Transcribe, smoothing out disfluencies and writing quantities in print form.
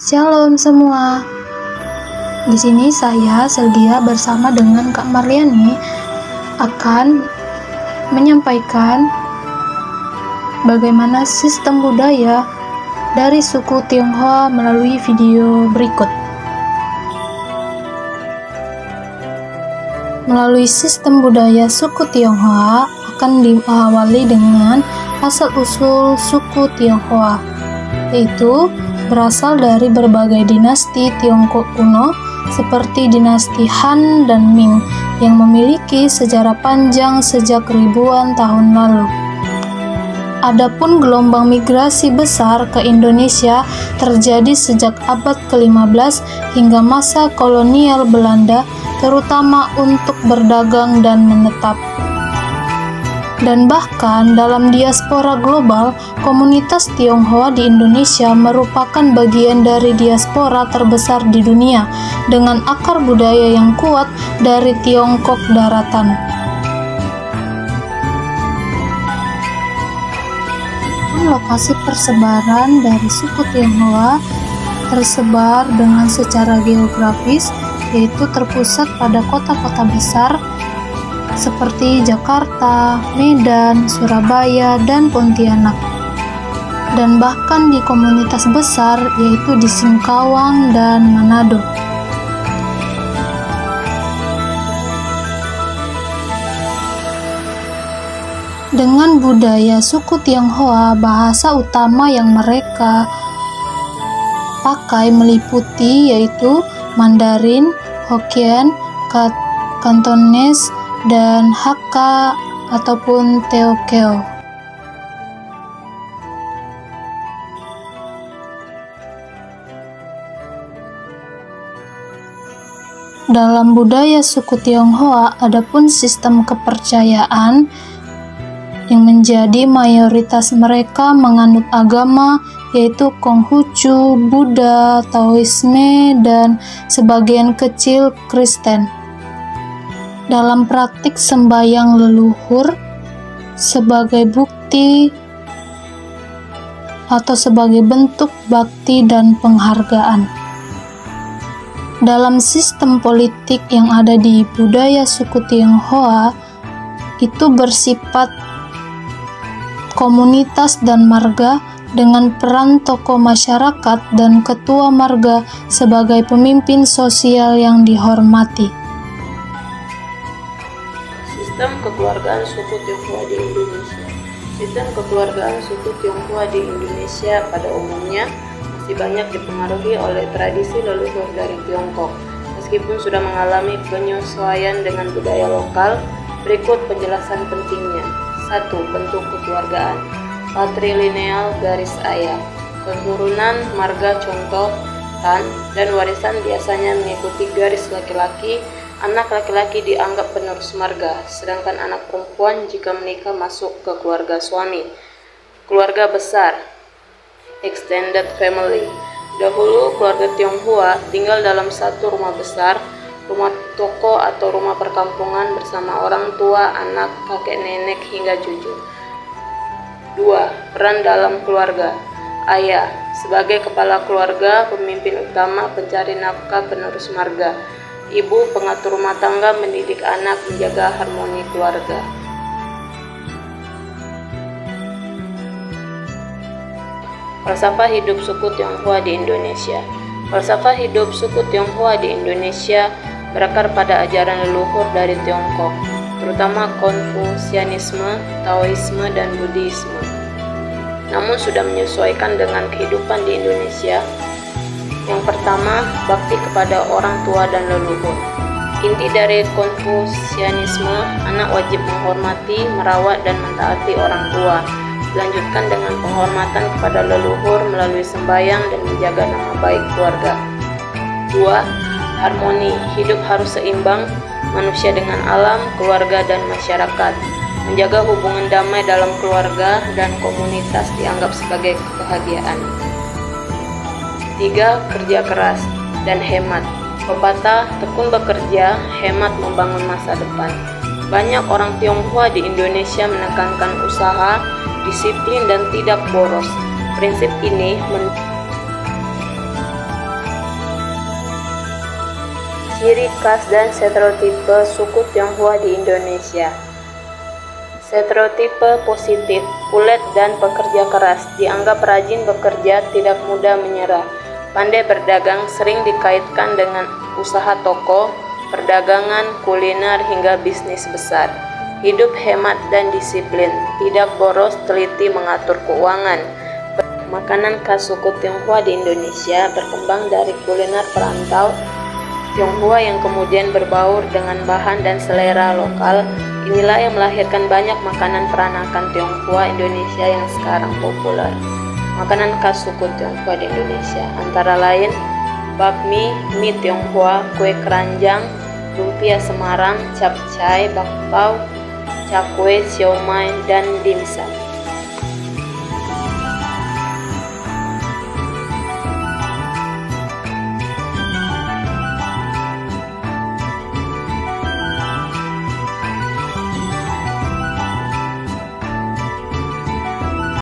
Shalom semua. Di sini saya Seldia bersama dengan Kak Marliani akan menyampaikan bagaimana sistem budaya dari suku Tionghoa melalui video berikut. Melalui sistem budaya suku Tionghoa akan diawali dengan asal-usul suku Tionghoa, yaitu berasal dari berbagai dinasti Tiongkok kuno seperti dinasti Han dan Ming yang memiliki sejarah panjang sejak ribuan tahun lalu. Adapun gelombang migrasi besar ke Indonesia terjadi sejak abad ke-15 hingga masa kolonial Belanda, terutama untuk berdagang dan menetap. Dan bahkan dalam diaspora global, komunitas Tionghoa di Indonesia merupakan bagian dari diaspora terbesar di dunia dengan akar budaya yang kuat dari Tiongkok daratan. Lokasi persebaran dari suku Tionghoa tersebar dengan secara geografis, yaitu terpusat pada kota-kota besar seperti Jakarta, Medan, Surabaya, dan Pontianak, dan bahkan di komunitas besar yaitu di Singkawang dan Manado. Dengan budaya suku Tionghoa, bahasa utama yang mereka pakai meliputi yaitu Mandarin, Hokkien, Cantonese, dan Hakka ataupun Teochew. Dalam budaya suku Tionghoa, adapun sistem kepercayaan yang menjadi mayoritas mereka menganut agama yaitu Konghucu, Buddha, Taoisme, dan sebagian kecil Kristen. Dalam praktik sembahyang leluhur sebagai bukti atau sebagai bentuk bakti dan penghargaan. Dalam sistem politik yang ada di budaya suku Tionghoa itu bersifat komunitas dan marga dengan peran tokoh masyarakat dan ketua marga sebagai pemimpin sosial yang dihormati. Sistem kekeluargaan suku Tionghoa di Indonesia. Sistem kekeluargaan suku Tionghoa di Indonesia pada umumnya masih banyak dipengaruhi oleh tradisi leluhur dari Tiongkok. Meskipun sudah mengalami penyesuaian dengan budaya lokal, berikut penjelasan pentingnya. 1. Bentuk kekeluargaan. Patrilineal garis ayah. Keturunan marga contoh Han dan warisan biasanya mengikuti garis laki-laki. Anak laki-laki dianggap penerus marga, sedangkan anak perempuan jika menikah masuk ke keluarga suami. Keluarga besar, extended family. Dahulu keluarga Tionghoa tinggal dalam satu rumah besar, rumah toko atau rumah perkampungan bersama orang tua, anak, kakek, nenek, hingga cucu. 2. Peran dalam keluarga. Ayah, sebagai kepala keluarga, pemimpin utama, pencari nafkah, penerus marga. Ibu, pengatur rumah tangga, mendidik anak, menjaga harmoni keluarga. Falsafah hidup suku Tionghoa di Indonesia. Falsafah hidup suku Tionghoa di Indonesia berakar pada ajaran leluhur dari Tiongkok, terutama Konfusianisme, Taoisme, dan Buddhisme. Namun sudah menyesuaikan dengan kehidupan di Indonesia. Yang pertama, bakti kepada orang tua dan leluhur. Inti dari Konfusianisme, anak wajib menghormati, merawat, dan mentaati orang tua. Dilanjutkan dengan penghormatan kepada leluhur melalui sembahyang dan menjaga nama baik keluarga. 2. Harmoni, hidup harus seimbang, manusia dengan alam, keluarga, dan masyarakat. Menjaga hubungan damai dalam keluarga dan komunitas dianggap sebagai kebahagiaan. 3. Kerja keras dan hemat. Pepatah, tekun bekerja, hemat membangun masa depan. Banyak orang Tionghoa di Indonesia menekankan usaha, disiplin, dan tidak boros. Prinsip ini Ciri khas dan stereotipe suku Tionghoa di Indonesia. Stereotipe positif, ulet dan pekerja keras, dianggap rajin bekerja, tidak mudah menyerah, pandai berdagang, sering dikaitkan dengan usaha toko, perdagangan, kuliner, hingga bisnis besar. Hidup hemat dan disiplin, tidak boros, teliti mengatur keuangan. Makanan khas suku Tionghoa di Indonesia berkembang dari kuliner perantau Tionghoa yang kemudian berbaur dengan bahan dan selera lokal. Inilah yang melahirkan banyak makanan peranakan Tionghoa Indonesia yang sekarang populer. Makanan khas suku Tionghoa di Indonesia antara lain bakmi, mie Tionghoa, kue keranjang, lumpia Semarang, capcay, bakpao, cakwe, siomay, dan dimsum.